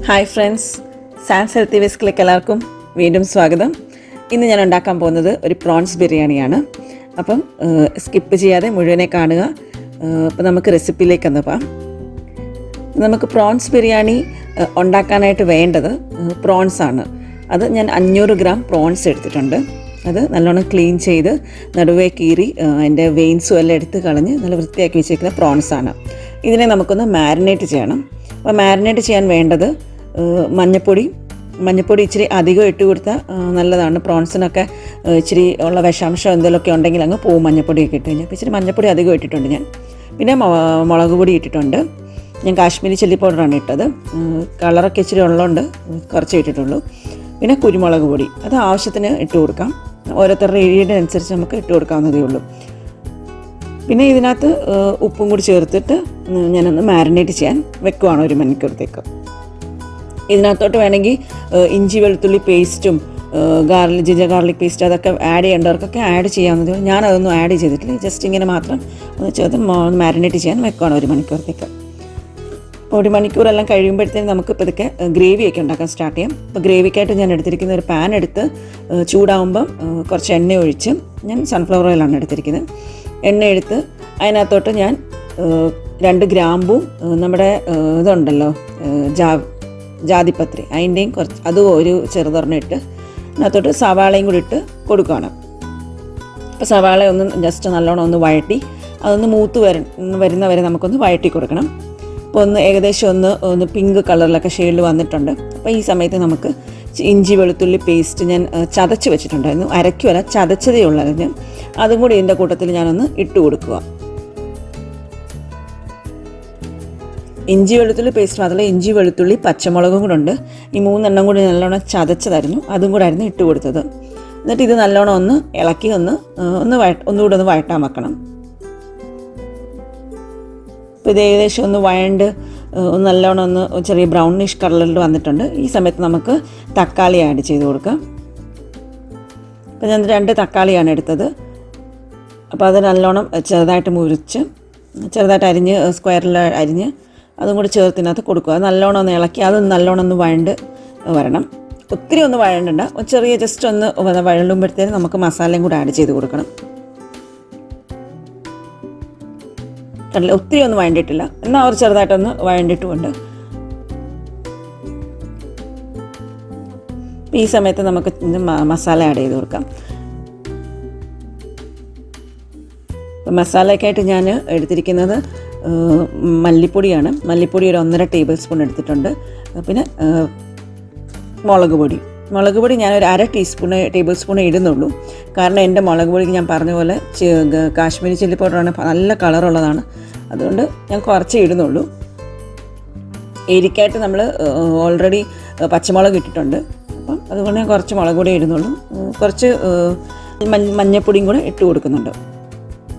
Hi friends, sans healthy വിസ്കിലേക്ക് എല്ലാവർക്കും വീണ്ടും സ്വാഗതം. ഇന്ന് ഞാൻ ഉണ്ടാക്കാൻ പോകുന്നത് ഒരു പ്രോൺസ് ബിരിയാണിയാണ്. അപ്പം സ്കിപ്പ് ചെയ്യാതെ മുഴുവനെ കാണുക. അപ്പം നമുക്ക് റെസിപ്പിയിലേക്ക് ഒന്ന് പോകാം. നമുക്ക് പ്രോൺസ് ബിരിയാണി ഉണ്ടാക്കാനായിട്ട് വേണ്ടത് പ്രോൺസാണ്. അത് ഞാൻ 500 ഗ്രാം പ്രോൺസ് എടുത്തിട്ടുണ്ട്. അത് നല്ലോണം ക്ലീൻ ചെയ്ത് നടുവേ കീറി അതിൻ്റെ വെയിൻസും എല്ലാം എടുത്ത് കളഞ്ഞ് നല്ല വൃത്തിയാക്കി വെച്ചിരിക്കുന്ന പ്രോൺസാണ്. ഇതിനെ നമുക്കൊന്ന് മാരിനേറ്റ് ചെയ്യണം. അപ്പോൾ മാരിനേറ്റ് ചെയ്യാൻ വേണ്ടത് മഞ്ഞൾപ്പൊടി ഇച്ചിരി അധികം ഇട്ട് കൊടുത്താൽ നല്ലതാണ്. പ്രോൺസിനൊക്കെ ഇച്ചിരി ഉള്ള വിഷാംശം എന്തെങ്കിലുമൊക്കെ ഉണ്ടെങ്കിൽ അങ്ങ് പോവും മഞ്ഞൾപ്പൊടിയൊക്കെ ഇട്ട് കഴിഞ്ഞാൽ. അപ്പോൾ ഇച്ചിരി മഞ്ഞൾപ്പൊടി അധികം ഇട്ടിട്ടുണ്ട് ഞാൻ. പിന്നെ മുളക് പൊടി ഇട്ടിട്ടുണ്ട്. ഞാൻ കാശ്മീരി ചില്ലി പൗഡറാണ് ഇട്ടത്. കളറൊക്കെ ഇച്ചിരി ഉള്ളതുകൊണ്ട് കുറച്ച് ഇട്ടിട്ടുള്ളൂ. പിന്നെ കുരുമുളക് പൊടി അത് ആവശ്യത്തിന് ഇട്ട് കൊടുക്കാം. ഓരോരുത്തരുടെ ഏരിയയുടെ അനുസരിച്ച് നമുക്ക് ഇട്ട് കൊടുക്കാവുന്നതേ ഉള്ളൂ. പിന്നെ ഇതിനകത്ത് ഉപ്പും കൂടി ചേർത്തിട്ട് ഞാനൊന്ന് മാരിനേറ്റ് ചെയ്യാൻ വെക്കുവാണ് 1 മണിക്കൂറത്തേക്ക്. ഇതിനകത്തോട്ട് വേണമെങ്കിൽ ഇഞ്ചി വെളുത്തുള്ളി പേസ്റ്റും ജിഞ്ചർ ഗാർലിക് പേസ്റ്റ് അതൊക്കെ ആഡ് ചെയ്യേണ്ടവർക്കൊക്കെ ആഡ് ചെയ്യാവുന്നതേ ഉള്ളൂ. ഞാനതൊന്നും ആഡ് ചെയ്തിട്ടില്ല. ജസ്റ്റ് ഇങ്ങനെ മാത്രം ഒന്ന് ചേർത്ത് മാരിനേറ്റ് ചെയ്യാൻ വെക്കുവാണ് 1 മണിക്കൂറത്തേക്ക്. അപ്പോൾ 1 മണിക്കൂറെല്ലാം കഴിയുമ്പോഴത്തേക്കും നമുക്ക് ഇപ്പോൾ ഇതൊക്കെ ഗ്രേവിയൊക്കെ ഉണ്ടാക്കാൻ സ്റ്റാർട്ട് ചെയ്യാം. അപ്പോൾ ഗ്രേവിക്കായിട്ട് ഞാൻ എടുത്തിരിക്കുന്ന ഒരു പാൻ എടുത്ത് ചൂടാകുമ്പം കുറച്ച് എണ്ണ ഒഴിച്ച്, ഞാൻ സൺഫ്ലവർ ഓയിലാണ് എടുത്തിരിക്കുന്നത്. എണ്ണ എടുത്ത് അതിനകത്തോട്ട് ഞാൻ 2 ഗ്രാമ്പും നമ്മുടെ ഇതുണ്ടല്ലോ ജാതിപത്രി അതിൻ്റെയും കുറച്ച് അതും ഒരു ചെറുതൊരെണ്ണം ഇട്ട് അതിനകത്തോട്ട് സവാളയും കൂടി ഇട്ട് കൊടുക്കുകയാണ്. അപ്പോൾ സവാള ഒന്ന് ജസ്റ്റ് നല്ലോണം ഒന്ന് വഴറ്റി അതൊന്ന് മൂത്ത് വരുന്നവരെ നമുക്കൊന്ന് വഴറ്റി കൊടുക്കണം. അപ്പോൾ ഒന്ന് ഏകദേശം ഒന്ന് പിങ്ക് കളറിലൊക്കെ ഷെയ്ഡിൽ വന്നിട്ടുണ്ട്. അപ്പോൾ ഈ സമയത്ത് നമുക്ക് ഇഞ്ചി വെളുത്തുള്ളി പേസ്റ്റ് ഞാൻ ചതച്ച് വെച്ചിട്ടുണ്ടായിരുന്നു. അരയ്ക്കുമല്ല, ചതച്ചതേ ഉള്ളതിന്. അതും കൂടി ഇതിൻ്റെ കൂട്ടത്തിൽ ഞാനൊന്ന് ഇട്ട് കൊടുക്കുക. ഇഞ്ചി വെളുത്തുള്ളി പേസ്റ്റ് മാത്രമല്ല, ഇഞ്ചി വെളുത്തുള്ളി പച്ചമുളകും കൂടെ ഉണ്ട്. ഈ 3 എണ്ണം കൂടി നല്ലോണം ചതച്ചതായിരുന്നു. അതും കൂടെ ആയിരുന്നു ഇട്ട് കൊടുത്തത്. എന്നിട്ട് ഇത് നല്ലോണം ഒന്ന് ഇളക്കി ഒന്നുകൂടെ ഒന്ന് വഴട്ടാൻ വെക്കണം. അപ്പോൾ ഇത് ഏകദേശം ഒന്ന് വഴണ്ട് നല്ലോണം ഒന്ന് ചെറിയ ബ്രൗണിഷ് കളറിൽ വന്നിട്ടുണ്ട്. ഈ സമയത്ത് നമുക്ക് തക്കാളി ആഡ് ചെയ്ത് കൊടുക്കാം. അപ്പോൾ ഞാൻ 2 തക്കാളിയാണ് എടുത്തത്. അപ്പോൾ അത് നല്ലോണം ചെറുതായിട്ട് മുറിച്ച് ചെറുതായിട്ട് അരിഞ്ഞ് സ്ക്വയറിൽ അരിഞ്ഞ് അതും കൂടി ചേർത്തിനകത്ത് കൊടുക്കുക. അത് നല്ലോണം ഒന്ന് ഇളക്കി അത് നല്ലോണം ഒന്ന് വഴണ്ട് വരണം. ഒത്തിരി ഒന്ന് വഴണ്ടണ്ട, ചെറിയ ജസ്റ്റ് ഒന്ന് വഴളുമ്പോഴത്തേനും നമുക്ക് മസാലയും കൂടി ആഡ് ചെയ്ത് കൊടുക്കണം. കണ്ടില്ല, ഒത്തിരി ഒന്നും വഴണ്ടിട്ടില്ല, എന്നാൽ അവർ ചെറുതായിട്ടൊന്ന് വഴണ്ടിട്ടുമുണ്ട്. ഈ സമയത്ത് നമുക്ക് മസാല ആഡ് ചെയ്ത് കൊടുക്കാം. മസാലയ്ക്കായിട്ട് ഞാൻ എടുത്തിരിക്കുന്നത് മല്ലിപ്പൊടിയാണ്. മല്ലിപ്പൊടി ഒരു 1.5 ടേബിൾ സ്പൂൺ എടുത്തിട്ടുണ്ട്. പിന്നെ മുളക് പൊടി ഞാനൊരു 1/2 ടേബിൾ സ്പൂൺ ഇടുന്നുള്ളൂ. കാരണം എൻ്റെ മുളക് പൊടിക്ക് ഞാൻ പറഞ്ഞ പോലെ കാശ്മീരി ചില്ലി പൗഡറാണ്, നല്ല കളറുള്ളതാണ്. അതുകൊണ്ട് ഞാൻ കുറച്ചേ ഇടുന്നുള്ളൂ. എരിക്കായിട്ട് നമ്മൾ ഓൾറെഡി പച്ചമുളക് ഇട്ടിട്ടുണ്ട്. അപ്പം അതുകൊണ്ട് ഞാൻ കുറച്ച് മുളക് പൊടി ഇടുന്നുള്ളൂ. കുറച്ച് മഞ്ഞൾപ്പൊടിയും കൂടെ ഇട്ട് കൊടുക്കുന്നുണ്ട്.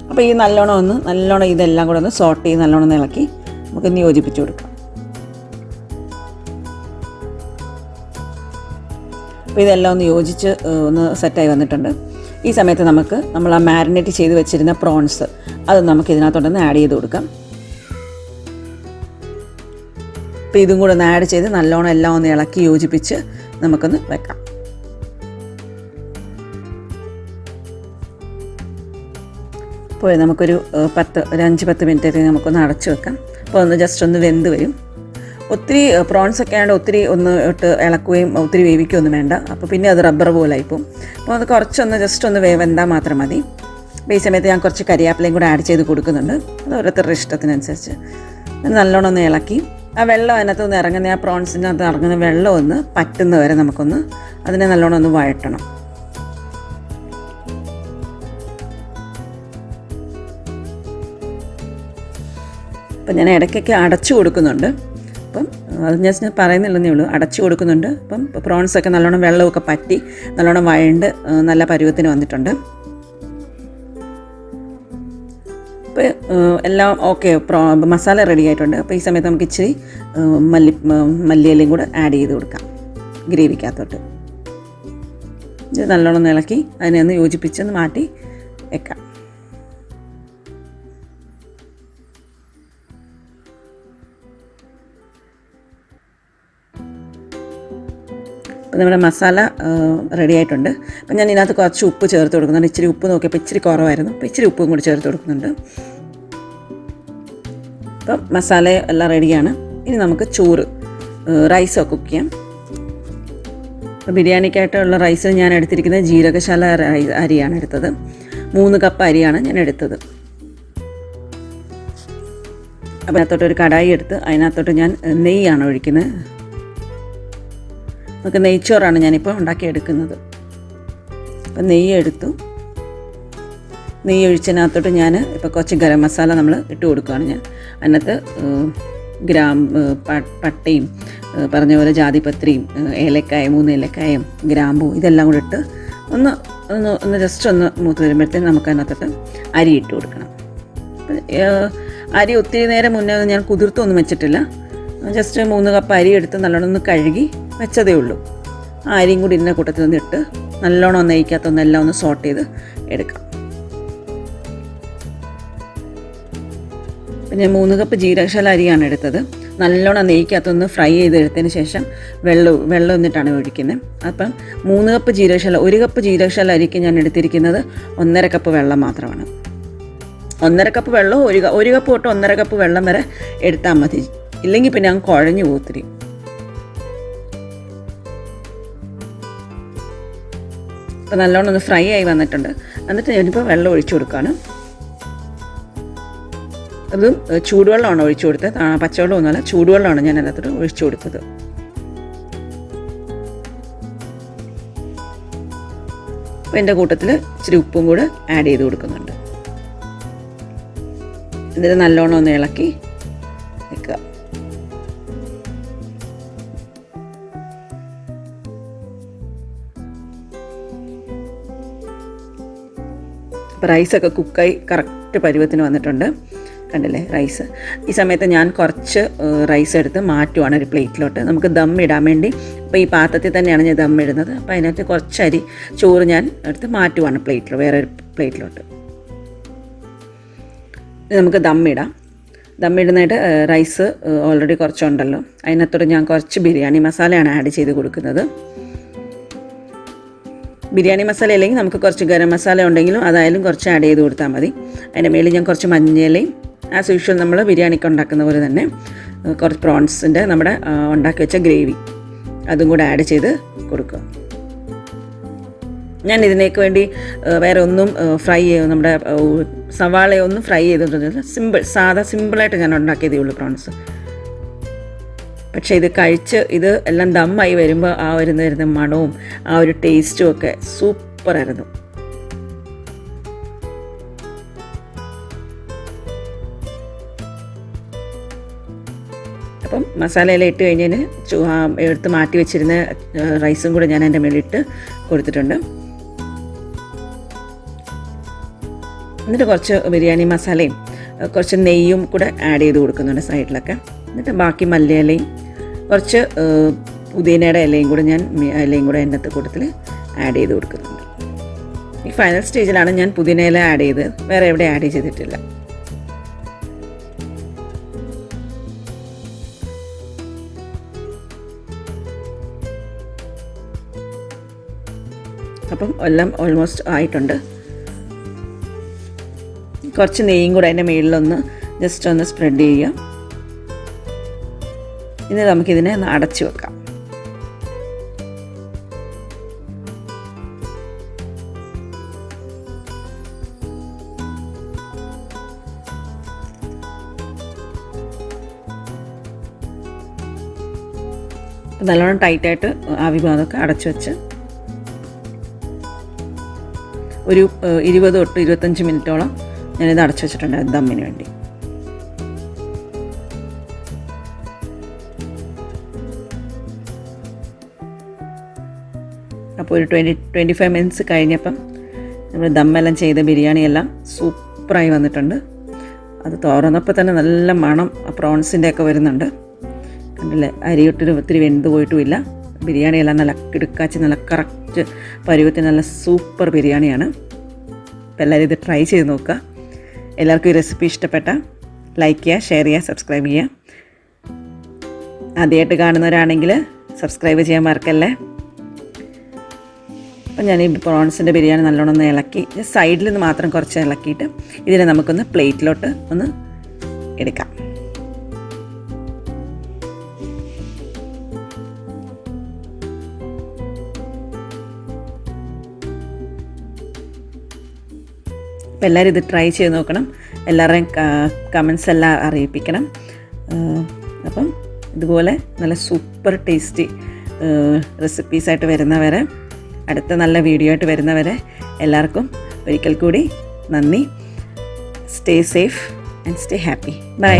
അപ്പോൾ ഈ നല്ലോണം ഇതെല്ലാം കൂടെ ഒന്ന് സോട്ട് ചെയ്ത് നല്ലോണം ഇളക്കി നമുക്കൊന്ന് യോജിപ്പിച്ച് കൊടുക്കാം. അപ്പോൾ ഇതെല്ലാം ഒന്ന് യോജിച്ച് ഒന്ന് സെറ്റായി വന്നിട്ടുണ്ട്. ഈ സമയത്ത് നമ്മൾ ആ മാരിനേറ്റ് ചെയ്ത് വെച്ചിരുന്ന പ്രോൺസ് അത് നമുക്ക് ഇതിനകത്തോട്ടൊന്ന് ആഡ് ചെയ്ത് കൊടുക്കാം. അപ്പോൾ ഇതും കൂടെ ഒന്ന് ആഡ് ചെയ്ത് നല്ലോണം എല്ലാം ഒന്ന് ഇളക്കി യോജിപ്പിച്ച് നമുക്കൊന്ന് വെക്കാം. അപ്പോൾ നമുക്കൊരു 5-10 മിനിറ്റേക്ക് നമുക്കൊന്ന് അടച്ചു വെക്കാം. അപ്പോൾ ഒന്ന് ജസ്റ്റ് ഒന്ന് വെന്ത് വരും. ഒത്തിരി പ്രോൺസൊക്കെ ആയതുകൊണ്ട് ഒത്തിരി ഒന്ന് ഇട്ട് ഇളക്കുകയും ഒത്തിരി വേവിക്കുകയൊന്നും വേണ്ട. അപ്പോൾ പിന്നെ അത് റബ്ബർ പോലായിപ്പോൾ. അപ്പോൾ അത് കുറച്ചൊന്ന് ജസ്റ്റ് ഒന്ന് വെന്താൽ മാത്രം മതി. അപ്പോൾ ഈ സമയത്ത് ഞാൻ കുറച്ച് കരിയാപ്പിലയും കൂടെ ആഡ് ചെയ്ത് കൊടുക്കുന്നുണ്ട്. അത് ഓരോരുത്തരുടെ ഇഷ്ടത്തിനനുസരിച്ച് നല്ലോണം ഒന്ന് ഇളക്കി ആ വെള്ളം അതിനകത്ത് ഒന്ന് ഇറങ്ങുന്ന, ആ പ്രോൺസിനകത്ത് ഇറങ്ങുന്ന വെള്ളം ഒന്ന് പറ്റുന്നവരെ നമുക്കൊന്ന് അതിനെ നല്ലോണം ഒന്ന് വഴറ്റണം. അപ്പം ഞാൻ ഇടയ്ക്കൊക്കെ അടച്ചു കൊടുക്കുന്നുണ്ട്. അപ്പം അത് ഞാൻ പറയുന്നില്ലെന്നേ ഉള്ളൂ, അടച്ചു കൊടുക്കുന്നുണ്ട്. അപ്പം പ്രോൺസൊക്കെ നല്ലോണം വെള്ളമൊക്കെ പറ്റി നല്ലോണം വഴണ്ട് നല്ല പരുവത്തിന് വന്നിട്ടുണ്ട്. അപ്പോൾ എല്ലാം ഓക്കെ, മസാല റെഡി ആയിട്ടുണ്ട്. അപ്പോൾ ഈ സമയത്ത് നമുക്ക് ഇച്ചിരി മല്ലിയിലയും കൂടെ ആഡ് ചെയ്ത് കൊടുക്കാം ഗ്രേവിക്കകത്തോട്ട്. ഇത് നല്ലോണം ഇളക്കി അതിനെ ഒന്ന് യോജിപ്പിച്ചൊന്ന് മാറ്റി വെക്കാം. അപ്പോൾ നമ്മുടെ മസാല റെഡി ആയിട്ടുണ്ട്. അപ്പം ഞാൻ ഇതിനകത്ത് കുറച്ച് ഉപ്പ് ചേർത്ത് കൊടുക്കുന്നുണ്ട്. ഇച്ചിരി ഉപ്പ് നോക്കിയപ്പോൾ ഇച്ചിരി കുറവായിരുന്നു, അപ്പോൾ ഇച്ചിരി ഉപ്പും കൂടി ചേർത്ത് കൊടുക്കുന്നുണ്ട്. അപ്പം മസാല എല്ലാം റെഡിയാണ്. ഇനി നമുക്ക് ചോറ് റൈസ് കുക്ക് ചെയ്യാം. അപ്പോൾ ബിരിയാണിക്കായിട്ടുള്ള റൈസ് ഞാൻ എടുത്തിരിക്കുന്നത് ജീരകശാല അരിയാണ് എടുത്തത്. 3 കപ്പ് അരിയാണ് ഞാൻ എടുത്തത്. അപ്പോൾ അതിനകത്തോട്ട് ഒരു കടായി എടുത്ത് അതിനകത്തോട്ട് ഞാൻ നെയ്യാണ് ഒഴിക്കുന്നത്. നമുക്ക് നെയ്ച്ചോറാണ് ഞാനിപ്പോൾ ഉണ്ടാക്കിയെടുക്കുന്നത്. അപ്പം നെയ്യ് എടുത്തു. നെയ്യ് ഒഴിച്ചതിനകത്തോട്ട് ഞാൻ ഇപ്പോൾ കുറച്ച് ഗരം മസാല നമ്മൾ ഇട്ട് കൊടുക്കുകയാണ്. ഞാൻ അതിനകത്ത് പട്ടയും പറഞ്ഞ പോലെ ജാതിപത്രിയും ഏലക്കായും 3 ഏലക്കായും ഗ്രാമ്പൂ ഇതെല്ലാം കൂടെ ഇട്ട് ഒന്ന് ജസ്റ്റ് ഒന്ന് മൂത്ത് വരുമ്പോഴത്തേന് നമുക്ക് അതിനകത്തോട്ട് അരി ഇട്ട് കൊടുക്കണം. അരി ഒത്തിരി നേരം മുന്നേ ഞാൻ കുതിർത്തൊന്നും വെച്ചിട്ടില്ല. ജസ്റ്റ് 3 കപ്പ് അരി എടുത്ത് നല്ലോണം ഒന്ന് കഴുകി വെച്ചതേ ഉള്ളൂ. ആ അരിയും കൂടി ഇതിൻ്റെ കൂട്ടത്തിൽ നിന്ന് ഇട്ട് നല്ലോണം ഒന്ന് നെയ്ക്കകത്തൊന്നെല്ലാം ഒന്ന് സോട്ട് ചെയ്ത് എടുക്കാം. പിന്നെ 3 കപ്പ് ജീരകശാല അരിയാണ് എടുത്തത്. നല്ലോണം നെയ്ക്കകത്തൊന്ന് ഫ്രൈ ചെയ്തെടുത്തതിന് ശേഷം വെള്ളം എന്നിട്ടാണ് ഒഴിക്കുന്നത്. അപ്പം 3 കപ്പ് ജീരകശാല 1 കപ്പ് ജീരകശാല അരിക്ക് ഞാൻ എടുത്തിരിക്കുന്നത് 1.5 കപ്പ് വെള്ളം മാത്രമാണ്. 1.5 കപ്പ് വെള്ളം 1 കപ്പ് തൊട്ട് 1.5 കപ്പ് വെള്ളം വരെ എടുത്താൽ മതി. ഇല്ലെങ്കിൽ പിന്നെ അങ്ങ് കുഴഞ്ഞു പോത്തിരി. അപ്പോൾ നല്ലോണം ഒന്ന് ഫ്രൈ ആയി വന്നിട്ടുണ്ട്. എന്നിട്ട് ഞാനിപ്പോൾ വെള്ളം ഒഴിച്ചു കൊടുക്കുകയാണ്. അതും ചൂടുവെള്ളമാണ് ഒഴിച്ചു കൊടുത്തത്, പച്ചവെള്ളമൊന്നുമല്ല, ചൂടുവെള്ളമാണ് ഞാൻ അതിനകത്തോട്ട് ഒഴിച്ചു കൊടുത്തത്. അപ്പോൾ എൻ്റെ കൂട്ടത്തിൽ ഇച്ചിരി ഉപ്പും കൂടെ ആഡ് ചെയ്ത് കൊടുക്കുന്നുണ്ട്. എന്നിട്ട് നല്ലോണം ഒന്ന് ഇളക്കി വെക്കുക. അപ്പോൾ റൈസൊക്കെ കുക്കായി കറക്റ്റ് പരുവത്തിന് വന്നിട്ടുണ്ട്. കണ്ടില്ലേ റൈസ്? ഈ സമയത്ത് ഞാൻ കുറച്ച് റൈസ് എടുത്ത് മാറ്റുവാണ് ഒരു പ്ലേറ്റിലോട്ട്. നമുക്ക് ദം ഇടാൻ വേണ്ടി. അപ്പോൾ ഈ പാത്രത്തിൽ തന്നെയാണ് ഞാൻ ദം ഇടുന്നത്. അപ്പോൾ അതിനകത്ത് കുറച്ച് ചോറ് ഞാൻ എടുത്ത് മാറ്റുവാണ് വേറെ ഒരു പ്ലേറ്റിലോട്ട്. നമുക്ക് ദം ഇടാം. ദം ഇടുന്നതായിട്ട് റൈസ് ഓൾറെഡി കുറച്ചുണ്ടല്ലോ. അതിനകത്തോട്ട് ഞാൻ കുറച്ച് ബിരിയാണി മസാലയാണ് ആഡ് ചെയ്ത് കൊടുക്കുന്നത്. ബിരിയാണി മസാല അല്ലെങ്കിൽ നമുക്ക് കുറച്ച് ഗരം മസാല ഉണ്ടെങ്കിലും അതായാലും കുറച്ച് ആഡ് ചെയ്ത് കൊടുത്താൽ മതി. അതിൻ്റെ മേളിൽ ഞാൻ കുറച്ച് മഞ്ഞളയും ആസ് യൂഷ്വൽ നമ്മൾ ബിരിയാണിക്ക് ഉണ്ടാക്കുന്ന പോലെ തന്നെ കുറച്ച് പ്രോൺസിൻ്റെ നമ്മുടെ ഉണ്ടാക്കി വെച്ച ഗ്രേവി അതും കൂടെ ആഡ് ചെയ്ത് കൊടുക്കുക. ഞാൻ ഇതിനേക്ക് വേണ്ടി വേറെ ഒന്നും ഫ്രൈ ചെയ്ത് നമ്മുടെ സവാളയൊന്നും ഫ്രൈ ചെയ്തിട്ടില്ല. സിമ്പിളായിട്ട് ഞാൻ ഉണ്ടാക്കിയതേ ഉള്ളൂ പ്രോൺസ്. പക്ഷേ ഇത് എല്ലാം ദമ്മായി വരുമ്പോൾ വരുന്ന മണവും ആ ഒരു ടേസ്റ്റും ഒക്കെ സൂപ്പറായിരുന്നു. അപ്പം മസാലയെല്ലാം ഇട്ട് കഴിഞ്ഞതിന് എടുത്ത് മാറ്റി വെച്ചിരുന്ന റൈസും കൂടെ ഞാൻ എൻ്റെ മേളിട്ട് കൊടുത്തിട്ടുണ്ട്. എന്നിട്ട് കുറച്ച് ബിരിയാണി മസാലയും കുറച്ച് നെയ്യും കൂടെ ആഡ് ചെയ്ത് കൊടുക്കുന്നുണ്ട് സൈഡിലൊക്കെ. എന്നിട്ട് ബാക്കി മല്ലിയിലയും കുറച്ച് പുതിനയുടെ ഇലയും കൂടെ അതിനകത്ത് കൂട്ടത്തിൽ ആഡ് ചെയ്ത് കൊടുക്കുന്നുണ്ട്. ഈ ഫൈനൽ സ്റ്റേജിലാണ് ഞാൻ പുതിന ഇല ആഡ് ചെയ്തത്, വേറെ എവിടെ ആഡ് ചെയ്തിട്ടില്ല. അപ്പം എല്ലാം ഓൾമോസ്റ്റ് ആയിട്ടുണ്ട്. കുറച്ച് നെയ്യും കൂടെ അതിൻ്റെ മുകളിലൊന്ന് ജസ്റ്റ് ഒന്ന് സ്പ്രെഡ് ചെയ്യുക. ഇനി നമുക്കിതിനെ ഒന്ന് അടച്ചു വെക്കാം. നല്ലോണം ടൈറ്റായിട്ട് ആവി ഭാഗമൊക്കെ അടച്ചു വെച്ച് ഒരു 20 തൊട്ട് 25 മിനിറ്റോളം ഞാനിത് അടച്ചു വെച്ചിട്ടുണ്ട് ദമ്മിന് വേണ്ടി. അപ്പോൾ ഒരു 25 മിനിറ്റ്സ് കഴിഞ്ഞപ്പം നമ്മൾ ദമ്മെല്ലാം ചെയ്ത ബിരിയാണിയെല്ലാം സൂപ്പറായി വന്നിട്ടുണ്ട്. അത് തുറന്നപ്പോൾ തന്നെ നല്ല മണം പ്രോൺസിൻ്റെ ഒക്കെ വരുന്നുണ്ട്. കണ്ടില്ലേ, അരിയൊട്ടൊരു ഒത്തിരി വെന്ത് പോയിട്ടുമില്ല. ബിരിയാണിയെല്ലാം നല്ല കിടുക്കാച്ചി നല്ല കറക്റ്റ് പരുവത്തിന് നല്ല സൂപ്പർ ബിരിയാണിയാണ്. അപ്പോൾ എല്ലാവരും ഇത് ട്രൈ ചെയ്ത് നോക്കുക. എല്ലാവർക്കും ഈ റെസിപ്പി ഇഷ്ടപ്പെട്ട ലൈക്ക് ചെയ്യുക, ഷെയർ ചെയ്യുക, സബ്സ്ക്രൈബ് ചെയ്യുക. ആദ്യമായിട്ട് കാണുന്നവരാണെങ്കിൽ സബ്സ്ക്രൈബ് ചെയ്യാൻ മറക്കല്ലേ. അപ്പം ഞാൻ ഈ പ്രോൺസിൻ്റെ ബിരിയാണി നല്ലോണം ഒന്ന് ഇളക്കി സൈഡിൽ നിന്ന് മാത്രം കുറച്ച് ഇളക്കിയിട്ട് ഇതിനെ നമുക്കൊന്ന് പ്ലേറ്റിലോട്ട് ഒന്ന് എടുക്കാം. അപ്പോൾ എല്ലാവരും ഇത് ട്രൈ ചെയ്ത് നോക്കണം. എല്ലാവരുടെയും കമൻസ് എല്ലാം അറിയിപ്പിക്കണം. അപ്പം ഇതുപോലെ നല്ല സൂപ്പർ ടേസ്റ്റി റെസിപ്പീസായിട്ട് വരുന്നവരെ, അടുത്ത നല്ല വീഡിയോ ആയിട്ട് വരുന്നവരെ എല്ലാവർക്കും ഒരിക്കൽ കൂടി നന്ദി. Stay safe and stay happy. By.